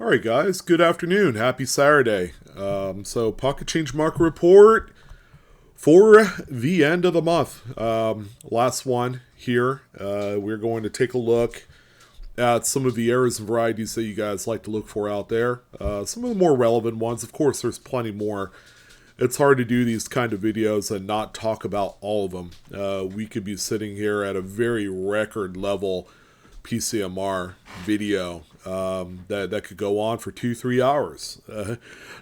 All right, guys. Good afternoon. Happy Saturday. So, pocket change market report for the end of the month. Last one here. We're going to take a look at some of the errors and varieties that you guys like to look for out there. Some of the more relevant ones. Of course, there's plenty more. It's hard to do these kind of videos and not talk about all of them. We could be sitting here at a very record level PCMR video that could go on for 2-3 hours.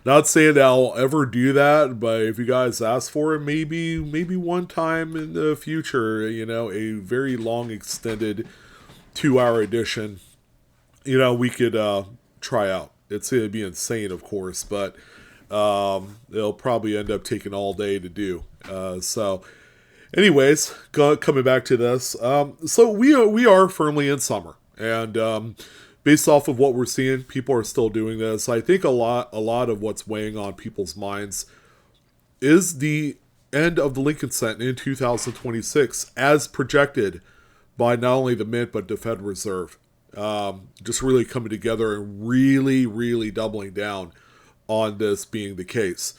Not saying that I'll ever do that, but if you guys ask for it, maybe one time in the future, a very long extended 2-hour edition, we could try out. It's going to be insane, of course, but it'll probably end up taking all day to do. Anyways, coming back to this, so we are firmly in summer, and based off of what we're seeing, people are still doing this. I think a lot of what's weighing on people's minds is the end of the Lincoln Cent in 2026, as projected by not only the Mint but the Fed Reserve. Just really coming together and really doubling down on this being the case.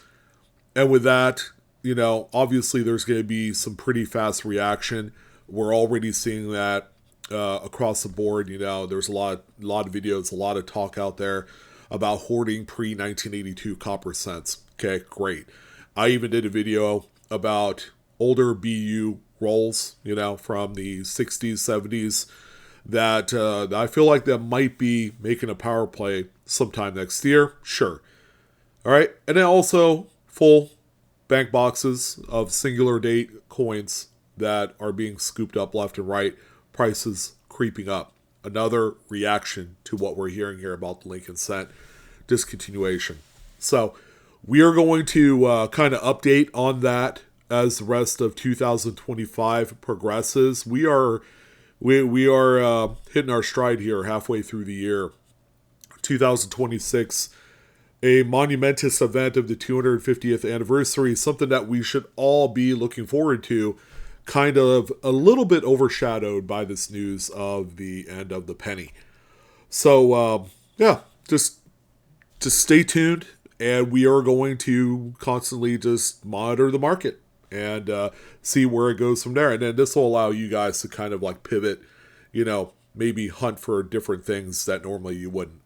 And with that, obviously there's going to be some pretty fast reaction. We're already seeing that across the board. There's a lot of videos, a lot of talk out there about hoarding pre-1982 copper cents. Okay, great. I even did a video about older BU rolls, from the 60s, 70s, that I feel like that might be making a power play sometime next year. Sure. All right. And then also full bank boxes of singular date coins that are being scooped up left and right, prices creeping up. Another reaction to what we're hearing here about the Lincoln Cent discontinuation. So we are going to kind of update on that as the rest of 2025 progresses. We are hitting our stride here halfway through the year. 2026, a monumentous event of the 250th anniversary, something that we should all be looking forward to, kind of a little bit overshadowed by this news of the end of the penny. So, just stay tuned, and we are going to constantly just monitor the market and see where it goes from there. And then this will allow you guys to kind of like pivot, maybe hunt for different things that normally you wouldn't.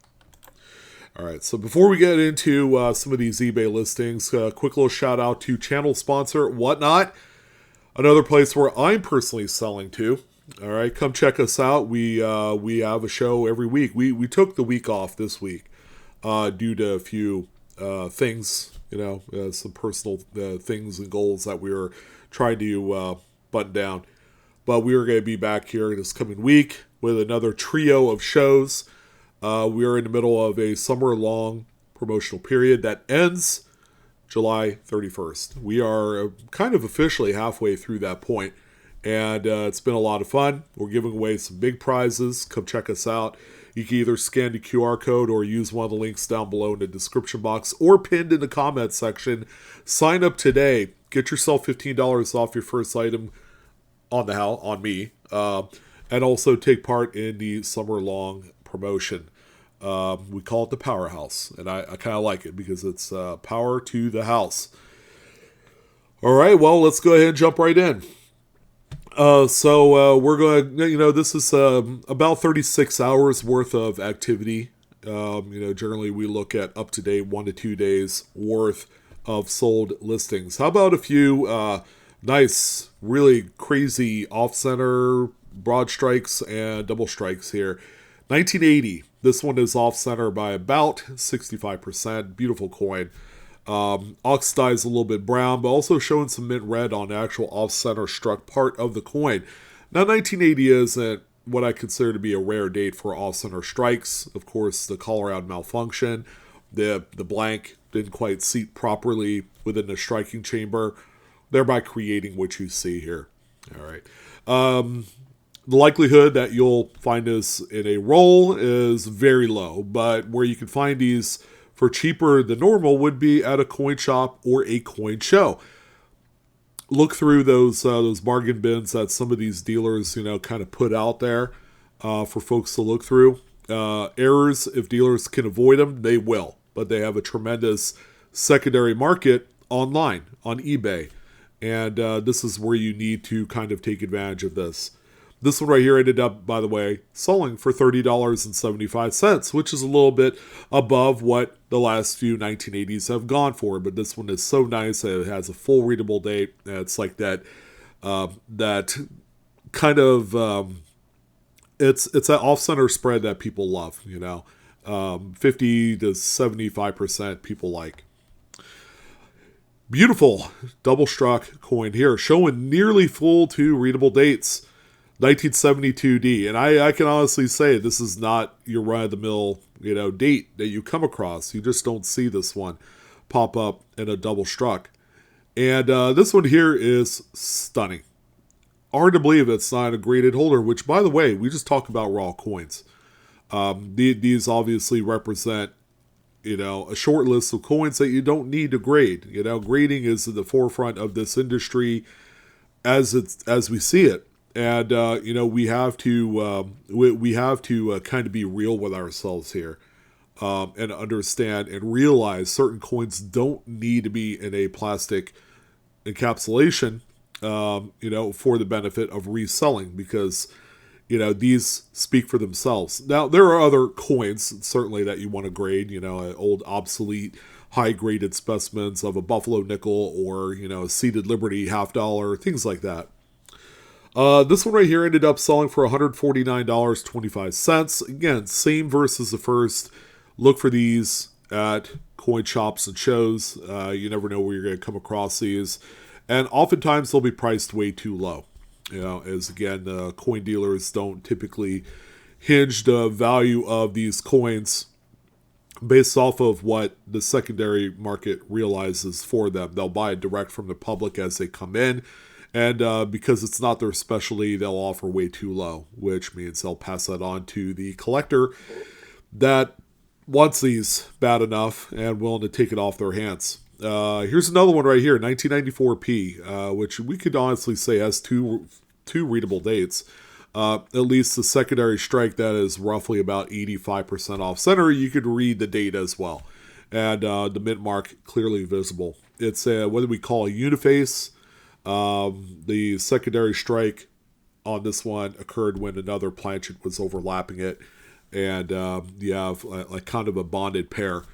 All right, so before we get into some of these eBay listings, quick little shout out to channel sponsor Whatnot, another place where I'm personally selling to. All right, come check us out. We have a show every week. We took the week off this week due to a few things, some personal things and goals that we were trying to button down. But we are going to be back here this coming week with another trio of shows. We are in the middle of a summer-long promotional period that ends July 31st. We are kind of officially halfway through that point, and it's been a lot of fun. We're giving away some big prizes. Come check us out. You can either scan the QR code or use one of the links down below in the description box or pinned in the comments section. Sign up today. Get yourself $15 off your first item on me, and also take part in the summer-long promotion. We call it the Powerhouse, and I kind of like it because it's power to the house. All right, well, let's go ahead and jump right in. So we're going to, this is about 36 hours worth of activity. Generally we look at up to date 1 to 2 days worth of sold listings. How about a few nice, really crazy off-center broad strikes and double strikes here. 1980. This one is off-center by about 65%. Beautiful coin. Oxidized a little bit brown, but also showing some mint red on the actual off-center struck part of the coin. Now, 1980 isn't what I consider to be a rare date for off-center strikes. Of course, the call-around malfunction. The blank didn't quite seat properly within the striking chamber, thereby creating what you see here. All right. The likelihood that you'll find this in a roll is very low, but where you can find these for cheaper than normal would be at a coin shop or a coin show. Look through those bargain bins that some of these dealers, kind of put out there for folks to look through. Errors, if dealers can avoid them, they will. But they have a tremendous secondary market online, on eBay. And this is where you need to kind of take advantage of this. This one right here ended up, by the way, selling for $30.75, which is a little bit above what the last few 1980s have gone for. But this one is so nice that it has a full readable date. It's like that that kind of it's that off-center spread that people love. 50 to 75% people like. Beautiful double struck coin here, showing nearly full two readable dates. 1972D, and I can honestly say this is not your run-of-the-mill date that you come across. You just don't see this one pop up in a double struck. And this one here is stunning. Hard to believe it's not a graded holder, which, by the way, we just talked about raw coins. These obviously represent a short list of coins that you don't need to grade. Grading is at the forefront of this industry as we see it. And we have to kind of be real with ourselves here, and understand and realize certain coins don't need to be in a plastic encapsulation, for the benefit of reselling, because these speak for themselves. Now there are other coins certainly that you want to grade, old obsolete high graded specimens of a Buffalo nickel or a seated Liberty $50, things like that. This one right here ended up selling for $149.25. Again, same versus the first. Look for these at coin shops and shows. You never know where you're going to come across these. And oftentimes they'll be priced way too low. As again, coin dealers don't typically hinge the value of these coins based off of what the secondary market realizes for them. They'll buy it direct from the public as they come in. And because it's not their specialty, they'll offer way too low, which means they'll pass that on to the collector that wants these bad enough and willing to take it off their hands. Here's another one right here, 1994P, which we could honestly say has two readable dates. At least the secondary strike, that is roughly about 85% off center. You could read the date as well. And the mint mark clearly visible. It's what do we call a uniface? The secondary strike on this one occurred when another planchet was overlapping it, and you have like kind of a bonded pair.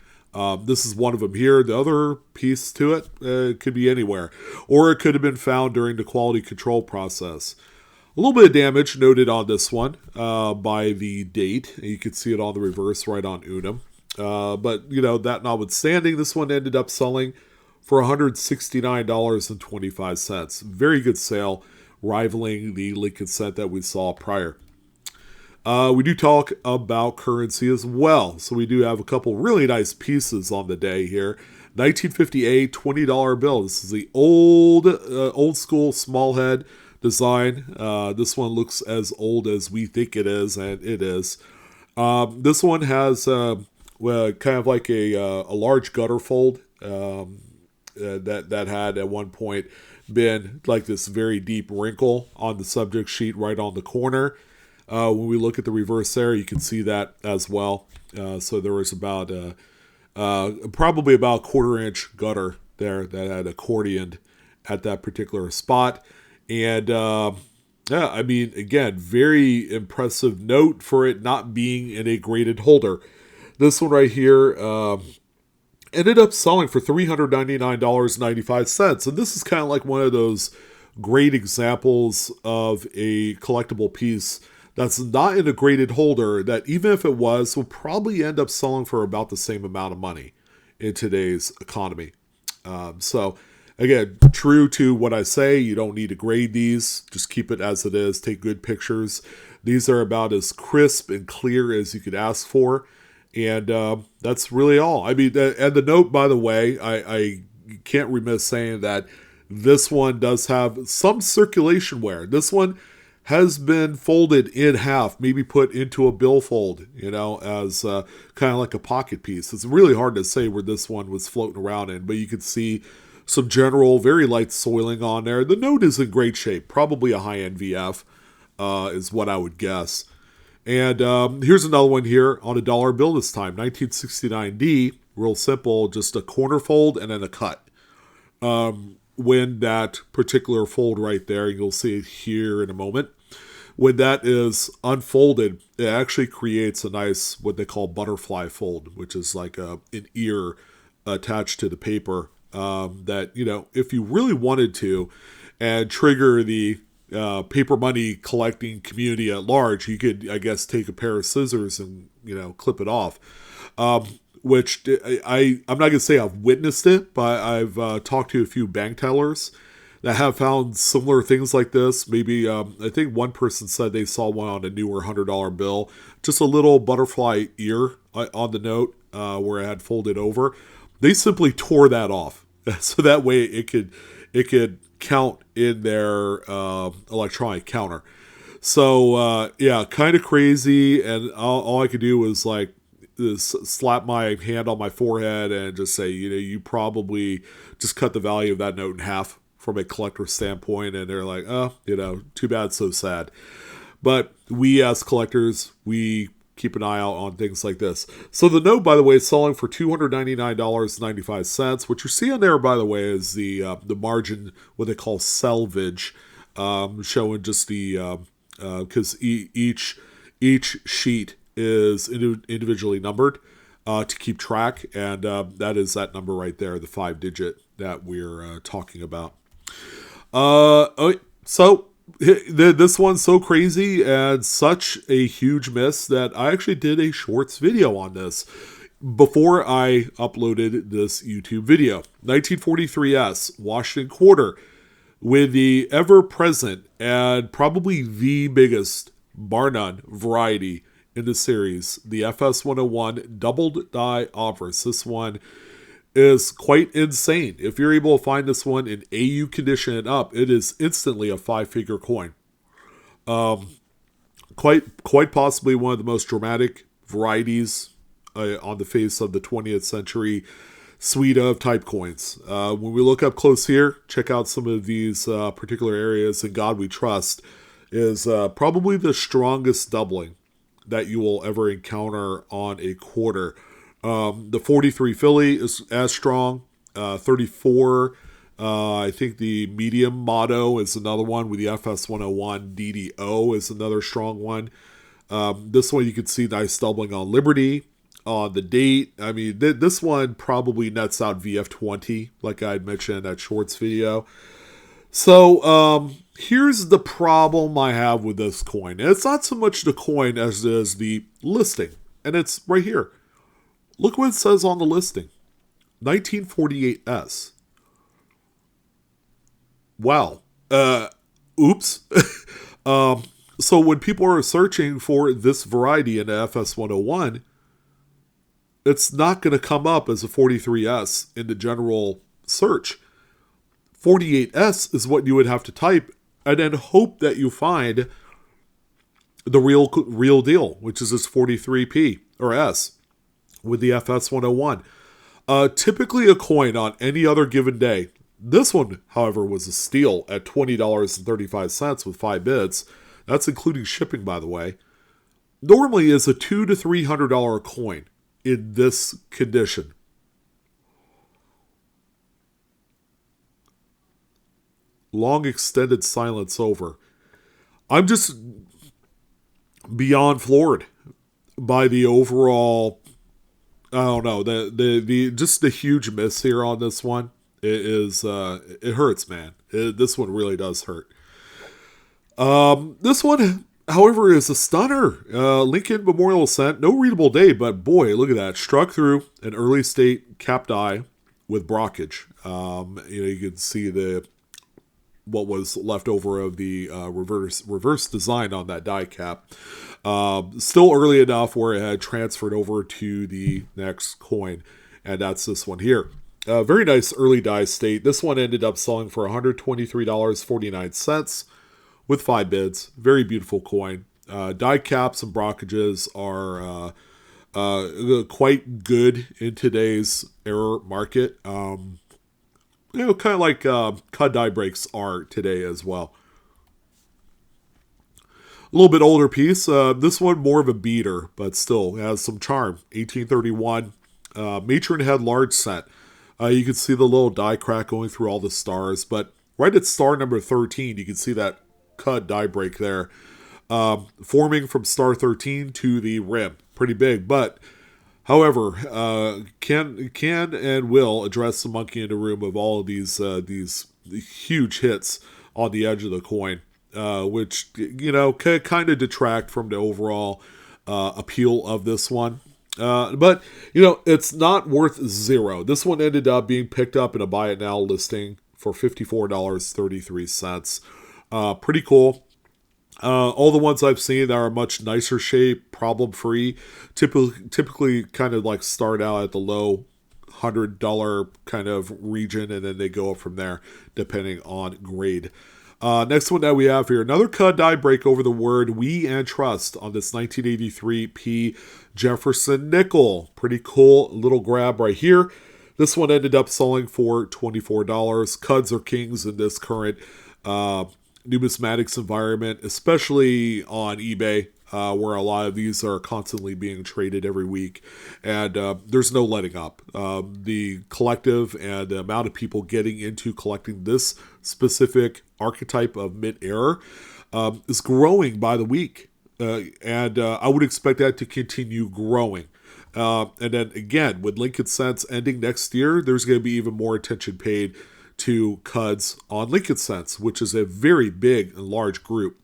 This is one of them here. The other piece to it could be anywhere, or it could have been found during the quality control process. A little bit of damage noted on this one by the date. You can see it on the reverse right on Unum. But that notwithstanding, this one ended up selling for $169.25. Very good sale, rivaling the Lincoln cent that we saw prior. We do talk about currency as well. So we do have a couple really nice pieces on the day here. 1958 $20 bill. This is the old school small head design. This one looks as old as we think it is, and it is. This one has kind of like a large gutter fold. That had at one point been like this very deep wrinkle on the subject sheet right on the corner. When we look at the reverse there, you can see that as well. So there was about probably about a 1/4-inch gutter there that had accordioned at that particular spot. And again, very impressive note for it not being in a graded holder. This one right here ended up selling for $399.95. And this is kind of like one of those great examples of a collectible piece that's not in a graded holder that, even if it was, will probably end up selling for about the same amount of money in today's economy. So again, true to what I say, you don't need to grade these. Just keep it as it is. Take good pictures. These are about as crisp and clear as you could ask for. And that's really all. I mean, and the note, by the way, I can't remiss saying that this one does have some circulation wear. This one has been folded in half, maybe put into a billfold, as kind of like a pocket piece. It's really hard to say where this one was floating around in, but you can see some general, very light soiling on there. The note is in great shape, probably a high-end VF is what I would guess. And here's another one here on a dollar bill this time, 1969D, real simple, just a corner fold and then a cut. When that particular fold right there, you'll see it here in a moment. When that is unfolded, it actually creates a nice, what they call butterfly fold, which is like an ear attached to the paper that, if you really wanted to and trigger the paper money collecting community at large, you could, I guess, take a pair of scissors and, clip it off. Which I'm not going to say I've witnessed it, but I've talked to a few bank tellers that have found similar things like this. Maybe I think one person said they saw one on a newer $100 bill, just a little butterfly ear on the note where it had folded over. They simply tore that off, so that way it could count in their electronic counter. So yeah, kind of crazy, and all I could do was like slap my hand on my forehead and just say, you probably just cut the value of that note in half from a collector standpoint. And they're like, oh, too bad, so sad. But we as collectors, we keep an eye out on things like this. So the note, by the way, is selling for $299.95. What you're seeing there, by the way, is the margin, what they call selvage, showing just the because each sheet is individually numbered to keep track, and that is that number right there, the 5-digit that we're talking about. So this one's so crazy and such a huge miss that I actually did a shorts video on this before I uploaded this YouTube video. 1943S, Washington Quarter, with the ever-present and probably the biggest, bar none, variety in the series, the FS 101 doubled die obverse. This one is quite insane. If you're able to find this one in AU condition and up, it is instantly a 5-figure coin. Quite possibly one of the most dramatic varieties on the face of the 20th century suite of type coins. When we look up close here, check out some of these particular areas. In God We Trust is probably the strongest doubling that you will ever encounter on a quarter. The 43 Philly is as strong. 34, I think the medium motto is another one with the FS 101. DDO is another strong one. This one you can see nice doubling on Liberty, on the date. I mean, this one probably nets out VF20, like I had mentioned in that shorts video. So, here's the problem I have with this coin. And it's not so much the coin as it is the listing. And it's right here. Look what it says on the listing. 1948S. Wow. Oops. So when people are searching for this variety in the FS 101, it's not going to come up as a 43S in the general search. 48S is what you would have to type and then hope that you find the real deal, which is this 43P or S with the FS 101. Typically a coin on any other given day. This one, however, was a steal at $20.35 with 5 bids. That's including shipping, by the way. Normally is a $200 to $300 coin in this condition. Long extended silence over. I'm just beyond floored by the overall, I don't know, the just the huge miss here on this one. It is it hurts, man. This one really does hurt. This one, however, is a stunner. Lincoln Memorial Ascent, no readable date, but boy, look at that. Struck through an early state capped die with brockage. You can see what was left over of the reverse design on that die cap. Still early enough where it had transferred over to the next coin, and that's this one here. Very nice early die state. This one ended up selling for $123.49 with 5 bids. Very beautiful coin. Die caps and brockages are quite good in today's error market. Kind of like cut die breaks are today as well. A little bit older piece. This one more of a beater, but still has some charm. 1831 matron head large set. You can see the little die crack going through all the stars, but right at star number 13, you can see that cut die break there, forming from star 13 to the rim. Pretty big, but however, can and will address the monkey in the room of all of these huge hits on the edge of the coin, which could kind of detract from the overall appeal of this one. But it's not worth zero. This one ended up being picked up in a buy it now listing for $54.33. Pretty cool. All the ones I've seen that are much nicer shape, problem free, typically kind of like start out at the low $100 kind of region, and then they go up from there depending on grade. Next one that we have here, another cut die break over the word we and trust on this 1983 P Jefferson nickel. Pretty cool little grab right here. This one ended up selling for $24. Cuds are kings in this current numismatics environment, especially on eBay, where a lot of these are constantly being traded every week, and there's no letting up. The collective and the amount of people getting into collecting this specific archetype of mid-air is growing by the week, and I would expect that to continue growing. And then again, with Lincoln Cents ending next year, there's going to be even more attention paid to Cuds on Lincoln Cents, which is a very big and large group.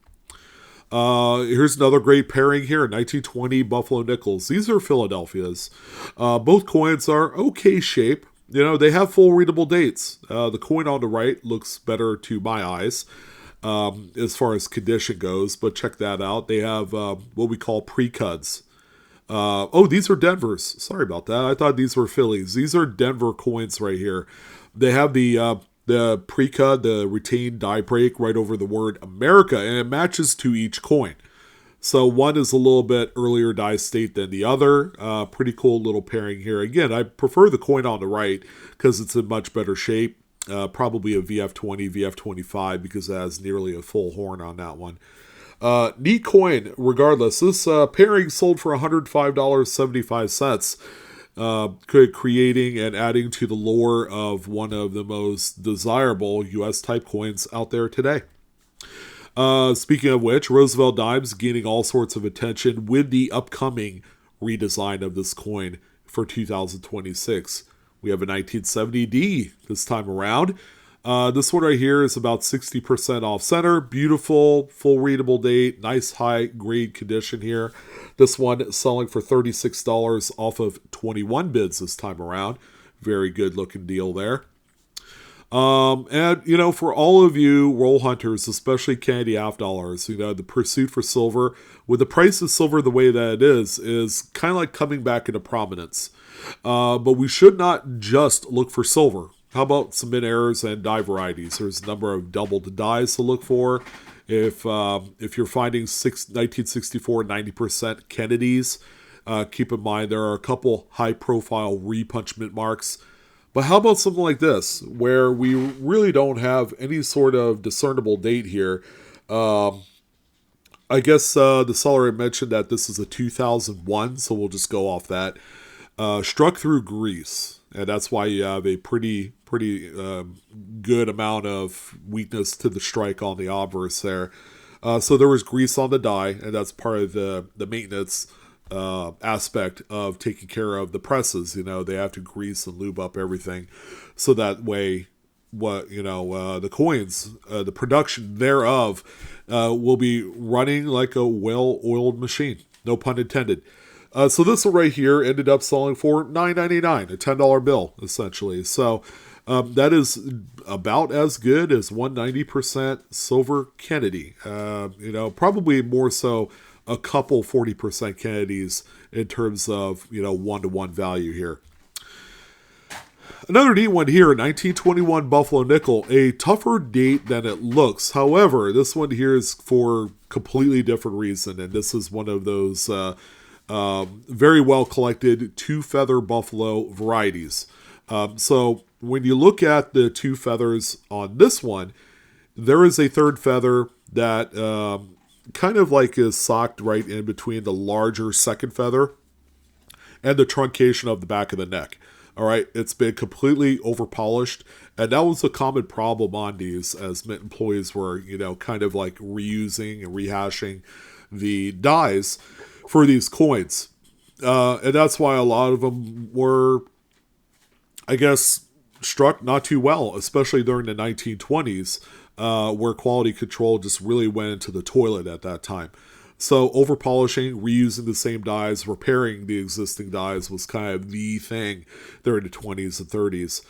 Here's another great pairing here, 1920 Buffalo Nickels. These are Philadelphia's. Both coins are okay shape. They have full readable dates. The coin on the right looks better to my eyes as far as condition goes, but check that out. They have what we call pre-Cuds. These are Denver's. Sorry about that. I thought these were Phillies. These are Denver coins right here. They have the pre-cut, the retained die break right over the word America, and it matches to each coin. So one is a little bit earlier die state than the other. Pretty cool little pairing here. Again, I prefer the coin on the right because it's in much better shape. Probably a VF20, VF25 because it has nearly a full horn on that one. Neat coin, regardless. This pairing sold for $105.75. Creating and adding to the lore of one of the most desirable U.S. type coins out there today. Speaking of which, Roosevelt dimes gaining all sorts of attention with the upcoming redesign of this coin for 2026. We have a 1970D this time around. This one right here is about 60% off center. Beautiful, full readable date, nice high grade condition here. This one selling for $36 off of 21 bids this time around. Very good looking deal there. And for all of you roll hunters, especially candy half dollars, the pursuit for silver, with the price of silver the way that it is kind of like coming back into prominence. But we should not just look for silver. How about some mid-airs and die varieties? There's a number of doubled dies to look for. If you're finding 1964 90% Kennedys, keep in mind there are a couple high-profile repunchment marks. But how about something like this, where we really don't have any sort of discernible date here? I guess the seller had mentioned that this is a 2001, so we'll just go off that. Struck through grease, and that's why you have a pretty good amount of weakness to the strike on the obverse there. So there was grease on the die, and that's part of the maintenance aspect of taking care of the presses. They have to grease and lube up everything, so that way, the coins, the production thereof, will be running like a well-oiled machine. No pun intended. So this one right here ended up selling for $9.99, a $10 bill, essentially. So that is about as good as 190% silver Kennedy. Probably more so a couple 40% Kennedys in terms of, one-to-one value here. Another neat one here, 1921 Buffalo Nickel, a tougher date than it looks. However, this one here is for completely different reason, and this is one of those very well collected two feather buffalo varieties. So when you look at the two feathers on this one, there is a third feather that kind of like is socked right in between the larger second feather and the truncation of the back of the neck. All right, it's been completely over polished, and that was a common problem on these, as mint employees were, kind of like reusing and rehashing the dies for these coins, and that's why a lot of them were, I guess, struck not too well, especially during the 1920s, where quality control just really went into the toilet at that time. So over polishing, reusing the same dyes, repairing the existing dyes was kind of the thing during the 20s and 30s.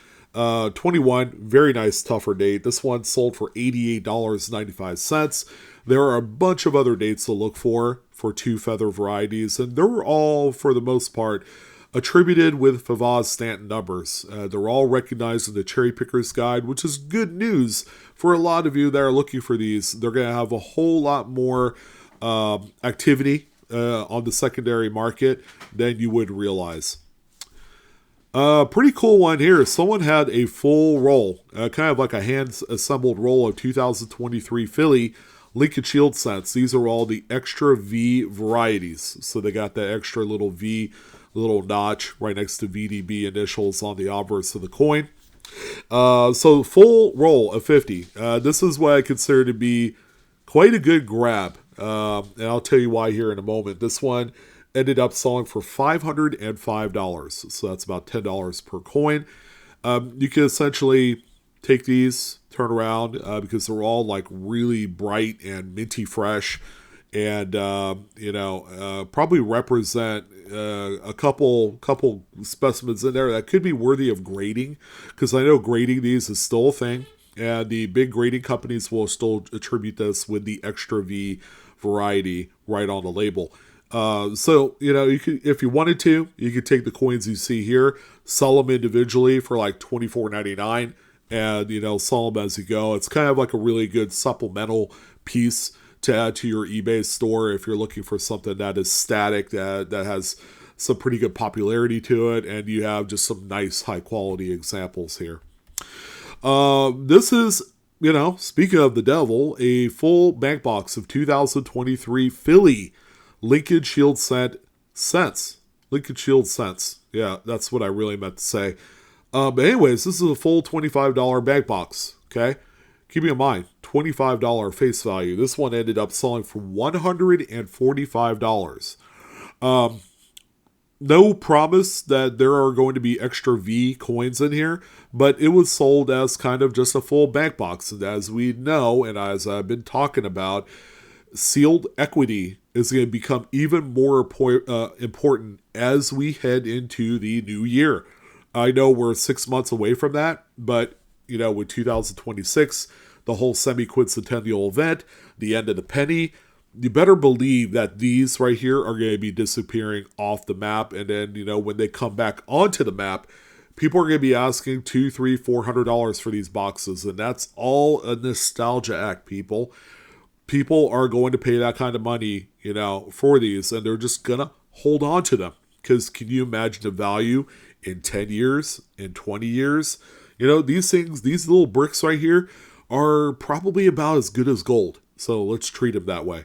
21, very nice tougher date. This one sold for $88.95. There are a bunch of other dates to look for two feather varieties, and they're all, for the most part, attributed with Favaz Stanton numbers. They're all recognized in the Cherry Picker's Guide, which is good news for a lot of you that are looking for these. They're going to have a whole lot more activity on the secondary market than you would realize. Pretty cool one here. Someone had a full roll, kind of like a hand-assembled roll of 2023 Philly Lincoln Shield scents. These are all the extra V varieties. So they got that extra little V, little notch right next to VDB initials on the obverse of the coin. So full roll of 50. This is what I consider to be quite a good grab. And I'll tell you why here in a moment. This one ended up selling for $505. So that's about $10 per coin. You can essentially take these, turn around, because they're all like really bright and minty fresh. And, probably represent a couple specimens in there that could be worthy of grading. Because I know grading these is still a thing. And the big grading companies will still attribute this with the extra V variety right on the label. So, you could, if you wanted to, you could take the coins you see here, sell them individually for like $24.99, and, sell them as you go. It's kind of like a really good supplemental piece to add to your eBay store if you're looking for something that is static, that has some pretty good popularity to it, and you have just some nice high quality examples here. This is, speaking of the devil, a full bank box of 2023 Philly Lincoln Shield scents. Lincoln Shield scents. Yeah, that's what I really meant to say. But anyways, this is a full $25 bank box. Okay, keep in mind, $25 face value. This one ended up selling for $145. No promise that there are going to be extra V coins in here, but it was sold as kind of just a full bank box. And as we know, and as I've been talking about, sealed equity is going to become even more important as we head into the new year. I know we're 6 months away from that, but, with 2026, the whole semi-quincentennial event, the end of the penny, you better believe that these right here are going to be disappearing off the map. And then, when they come back onto the map, people are going to be asking $200, $300, $400 for these boxes. And that's all a nostalgia act, people. People are going to pay that kind of money, for these. And they're just going to hold on to them. Because can you imagine the value in 10 years, in 20 years? These things, these little bricks right here are probably about as good as gold. So let's treat them that way.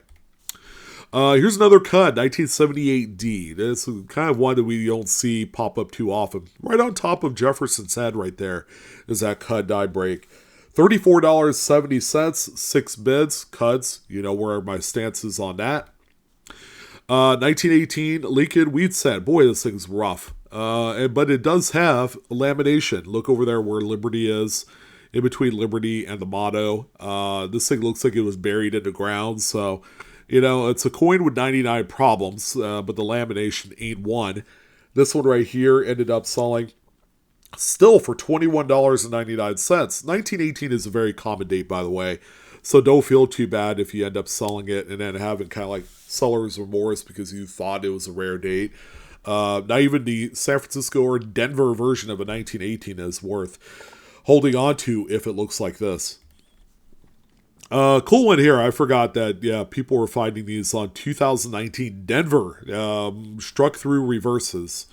Here's another Cud, 1978D. This is kind of one that we don't see pop up too often. Right on top of Jefferson's head right there is that Cud die break. $34.70, 6 bids. Cuds, where my stance is on that. 1918 Lincoln Wheat Scent. Boy, this thing's rough. But it does have lamination. Look over there where Liberty is, in between Liberty and the motto. This thing looks like it was buried in the ground, so... it's a coin with 99 problems, but the lamination ain't one. This one right here ended up selling still for $21.99. 1918 is a very common date, by the way. So don't feel too bad if you end up selling it and then having kind of like seller's remorse because you thought it was a rare date. Not even the San Francisco or Denver version of a 1918 is worth holding on to if it looks like this. Cool one here. I forgot that, people were finding these on 2019 Denver. Struck through reverses.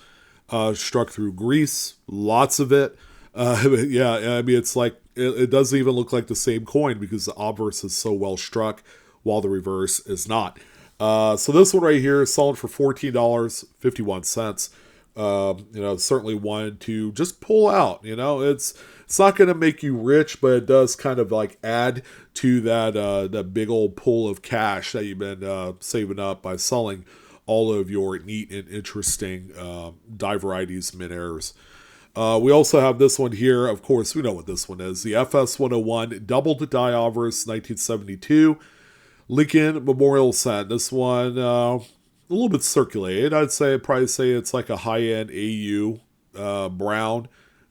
Struck through grease. Lots of it. It's like, it doesn't even look like the same coin because the obverse is so well struck. while the reverse is not. So this one right here is selling for $14.51. Certainly one to just pull out. It's not going to make you rich, but it does kind of like add to that big old pool of cash that you've been saving up by selling all of your neat and interesting die varieties mid-airs. We also have this one here. Of course, we know what this one is. The FS 101 Double to Die Avarice 1972 Lincoln Memorial Set. This one, a little bit circulated. I'd probably say it's like a high-end AU brown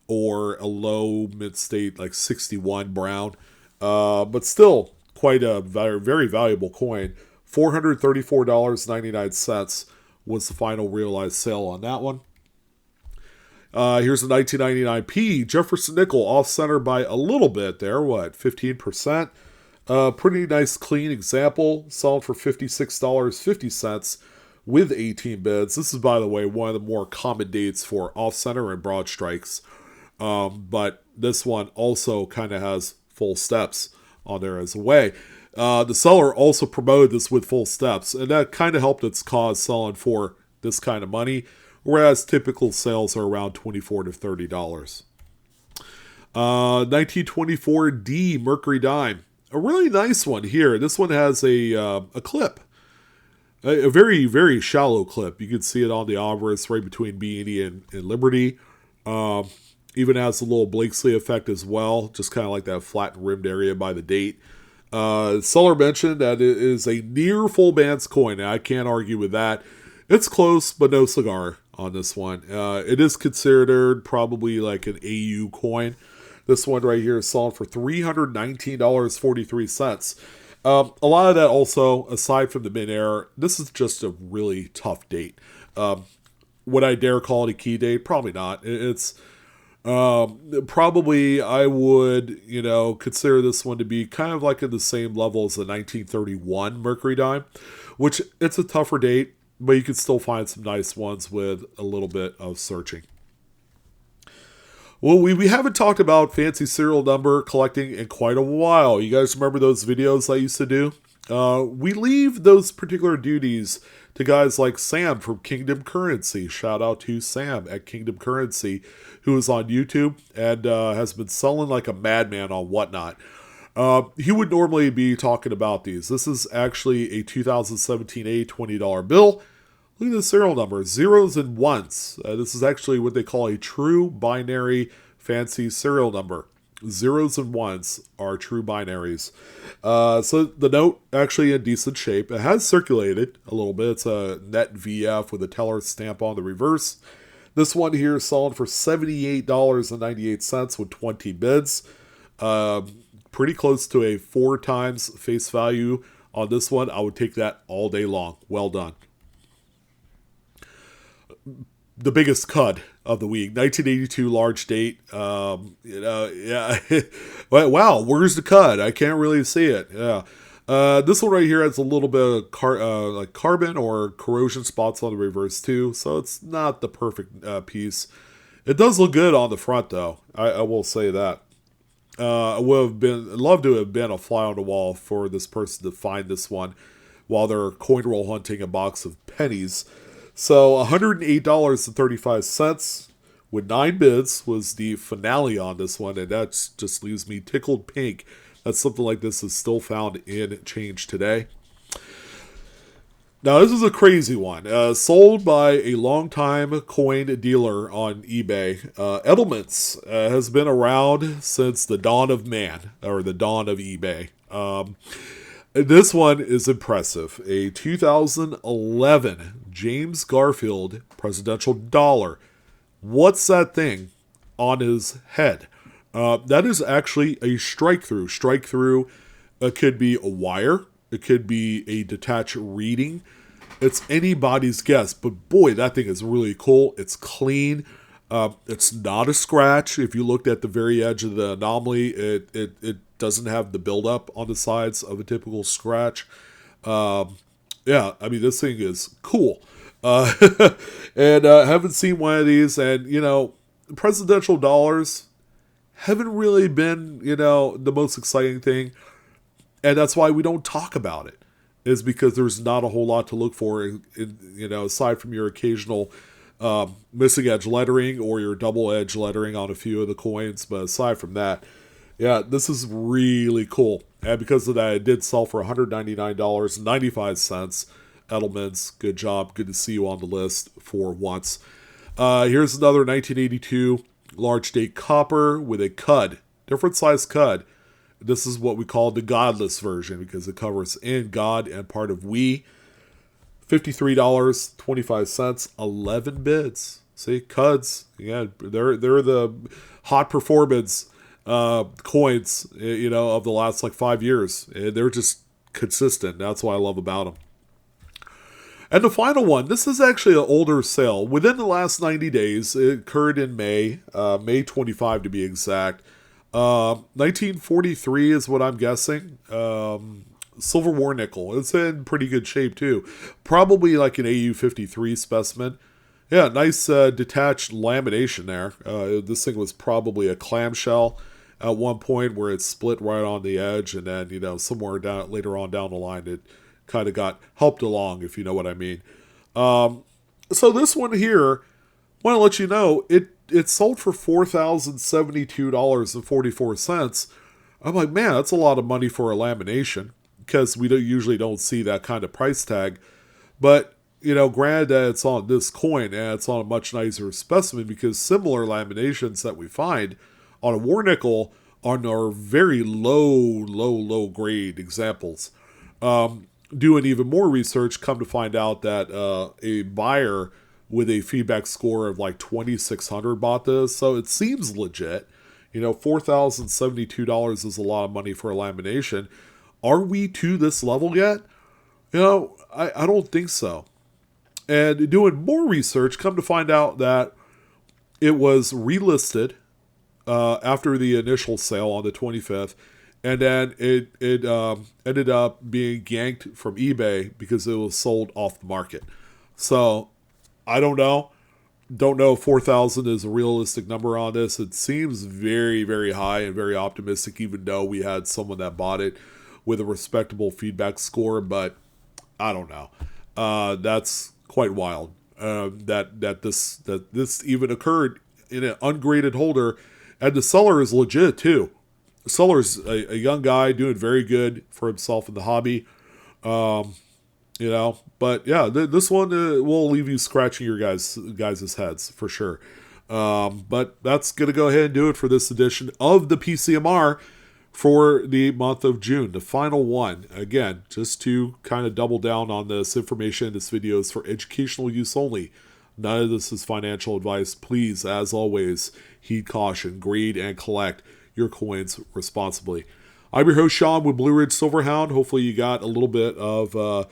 or a low mid-state like 61 brown. But still quite a very, very valuable coin. $434.99 was the final realized sale on that one. Here's a 1999P Jefferson nickel, off-center by a little bit there. 15%? Pretty nice, clean example. Sold for $56.50 with 18 bids. This is, by the way, one of the more common dates for off-center and broad strikes. But this one also kind of has full steps on there as a way. The seller also promoted this with full steps, and that kind of helped its cause selling for this kind of money, whereas typical sales are around $24 to $30. 1924 D Mercury Dime. A really nice one here. This one has a clip. A very, very shallow clip. You can see it on the obverse right between B&E and Liberty. Even has a little Blakesley effect as well. Just kind of like that flattened rimmed area by the date. Seller mentioned that it is a near full band's coin. I can't argue with that. It's close, but no cigar on this one. It is considered probably like an AU coin. This one right here is sold for $319.43. A lot of that also, aside from the mid-air, this is just a really tough date. Would I dare call it a key date? Probably not. It's probably, I would, consider this one to be kind of like in the same level as the 1931 Mercury Dime, which it's a tougher date, but you can still find some nice ones with a little bit of searching. Well, we haven't talked about fancy serial number collecting in quite a while. You guys remember those videos I used to do? We leave those particular duties to guys like Sam from Kingdom Currency. Shout out to Sam at Kingdom Currency, who is on YouTube and has been selling like a madman on Whatnot. He would normally be talking about these. This is actually a 2017 $20 bill. Look at the serial number, zeros and ones. This is actually what they call a true binary fancy serial number. Zeros and ones are true binaries. So the note actually in decent shape. It has circulated a little bit. It's a net VF with a teller stamp on the reverse. This one here is sold for $78.98 with 20 bids. Pretty close to a 4 times face value on this one. I would take that all day long. Well done. The biggest cud of the week, 1982 large date. Wow, where's the cud? I can't really see it. Yeah. This one right here has a little bit of like carbon or corrosion spots on the reverse too, so it's not the perfect piece. It does look good on the front though. I will say that. I would have loved to have been a fly on the wall for this person to find this one while they're coin roll hunting a box of pennies. So $108.35 with 9 bids was the finale on this one, and that just leaves me tickled pink that something like this is still found in change today. Now, this is a crazy one. Sold by a longtime coin dealer on eBay. Edelman's has been around since the dawn of man, or the dawn of eBay. This one is impressive. A 2011 James Garfield presidential dollar. What's that thing on his head? That is actually a strike-through. Strike-through could be a wire. It could be a detached reading. It's anybody's guess. But boy, that thing is really cool. It's clean. It's not a scratch. If you looked at the very edge of the anomaly, it doesn't have the buildup on the sides of a typical scratch. Yeah, I mean, this thing is cool. And I haven't seen one of these. And, presidential dollars haven't really been, the most exciting thing. And that's why we don't talk about it, is because there's not a whole lot to look for, aside from your occasional missing edge lettering or your double edge lettering on a few of the coins. But aside from that, yeah, this is really cool. And because of that, it did sell for $199.95. Edelman's, good job. Good to see you on the list for once. Here's another 1982 large date copper with a cud, different size cud. This is what we call the godless version because it covers in God and part of we. $53.25, 11 bids. See, cuds, yeah, they're the hot performance coins, of the last like 5 years. They're just consistent. That's what I love about them. And the final one, this is actually an older sale. Within the last 90 days, it occurred in May, May 25 to be exact. 1943 is what I'm guessing. Silver War nickel. It's in pretty good shape too. Probably like an AU-53 specimen. Yeah, nice detached lamination there. This thing was probably a clamshell at one point where it split right on the edge, and then somewhere down later on down the line it kind of got helped along, if you know what I mean. So this one here, want to let you know, it sold for $4,072.44. I'm like, man, that's a lot of money for a lamination, because we usually don't see that kind of price tag. But, granted that it's on this coin and it's on a much nicer specimen, because similar laminations that we find on a war nickel are very low grade examples. Doing even more research, come to find out that a buyer with a feedback score of like 2,600 bought this. So it seems legit. $4,072 is a lot of money for a lamination. Are we to this level yet? I don't think so. And doing more research, come to find out that it was relisted after the initial sale on the 25th. And then it ended up being yanked from eBay because it was sold off the market. So I don't know. Don't know if 4,000 is a realistic number on this. It seems very, very high and very optimistic, even though we had someone that bought it with a respectable feedback score. But I don't know. That's quite wild. That this even occurred in an ungraded holder, and the seller is legit too. The seller's a young guy doing very good for himself in the hobby. But yeah, this one will leave you scratching your guys' heads for sure. But that's going to go ahead and do it for this edition of the PCMR for the month of June, the final one. Again, just to kind of double down on this information, this video is for educational use only. None of this is financial advice. Please, as always, heed caution, grade, and collect your coins responsibly. I'm your host, Sean, with Blue Ridge Silverhound. Hopefully you got a little bit of kind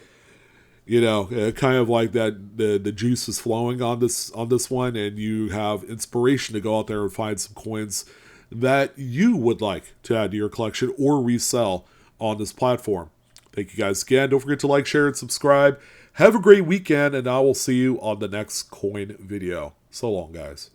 of like that the juice is flowing on this one, and you have inspiration to go out there and find some coins that you would like to add to your collection or resell on this platform. Thank you guys again. Don't forget to like, share, and subscribe. Have a great weekend, and I will see you on the next coin video. So long, guys.